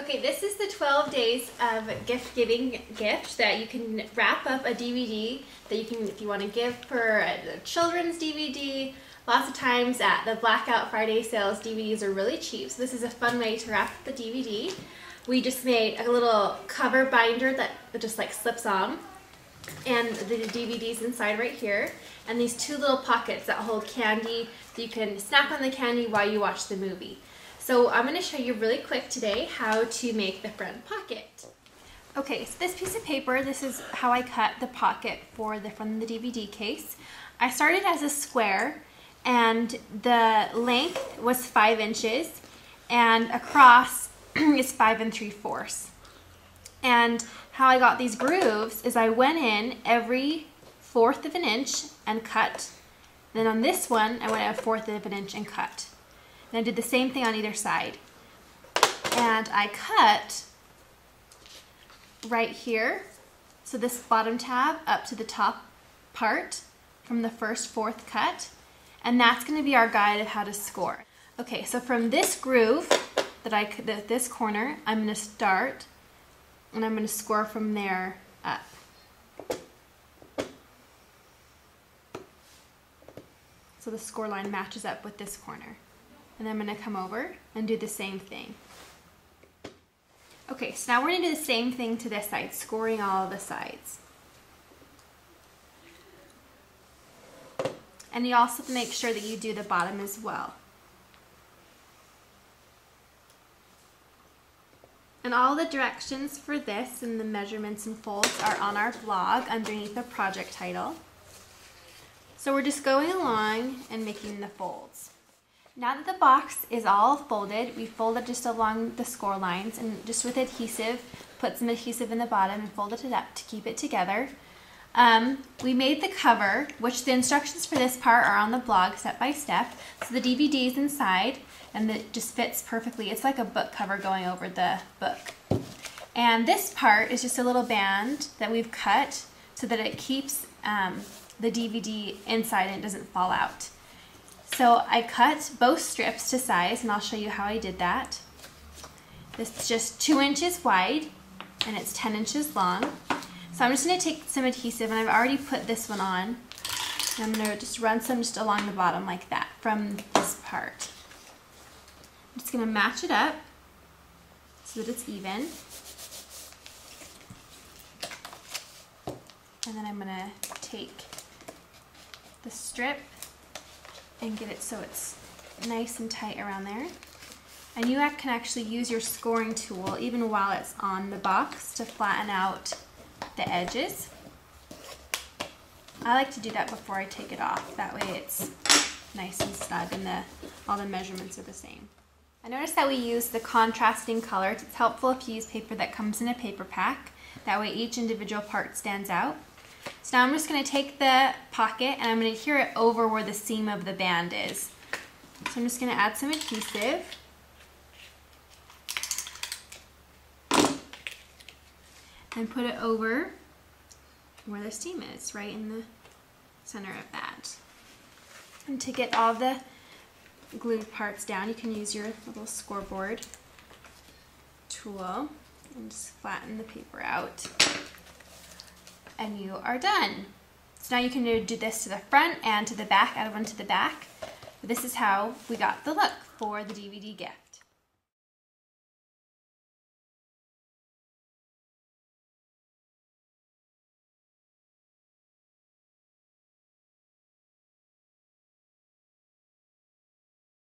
Okay, this is the 12 days of gift-giving gift that you can wrap up a DVD that you can, if you want to give for a children's DVD. Lots of times at the Blackout Friday sales, DVDs are really cheap, so this is a fun way to wrap up the DVD. We just made a little cover binder that just like slips on, and the DVD's inside right here, and these two little pockets that hold candy so you can snack on the candy while you watch the movie. So I'm going to show you really quick today how to make the front pocket. Okay, so this piece of paper, this is how I cut the pocket for the front of the DVD case. I started as a square, and the length was 5 inches, and across is 5 3/4. And how I got these grooves is I went in every 1/4 of an inch and cut. Then on this one, I went a 1/4 of an inch and cut. And I did the same thing on either side. And I cut right here, so this bottom tab up to the top part from the first 1/4 cut. And that's going to be our guide of how to score. Okay, so from this groove, this corner, I'm going to start, and I'm going to score from there up. So the score line matches up with this corner. And then I'm going to come over and do the same thing. Okay, so now we're going to do the same thing to this side, scoring all of the sides. And you also have to make sure that you do the bottom as well. And all the directions for this and the measurements and folds are on our blog underneath the project title. So we're just going along and making the folds. Now that the box is all folded, we fold it just along the score lines, and just with adhesive, put some adhesive in the bottom and folded it up to keep it together. We made the cover, which the instructions for this part are on the blog step by step. So the DVD is inside, and it just fits perfectly. It's like a book cover going over the book. And this part is just a little band that we've cut so that it keeps the DVD inside and it doesn't fall out. So I cut both strips to size, and I'll show you how I did that. This is just 2 inches wide, and it's 10 inches long. So I'm just going to take some adhesive, and I've already put this one on. And I'm going to just run some just along the bottom like that from this part. I'm just going to match it up so that it's even. And then I'm going to take the strip and get it so it's nice and tight around there. And you can actually use your scoring tool even while it's on the box to flatten out the edges. I like to do that before I take it off. That way it's nice and snug and all the measurements are the same. I noticed that we use the contrasting colors. It's helpful if you use paper that comes in a paper pack. That way each individual part stands out. So now I'm just going to take the pocket, and I'm going to adhere it over where the seam of the band is. So I'm just going to add some adhesive. And put it over where the seam is, right in the center of that. And to get all the glued parts down, you can use your little scoreboard tool and just flatten the paper out. And you are done. So now you can do this to the front and to the back, add one to the back. But this is how we got the look for the DVD gift.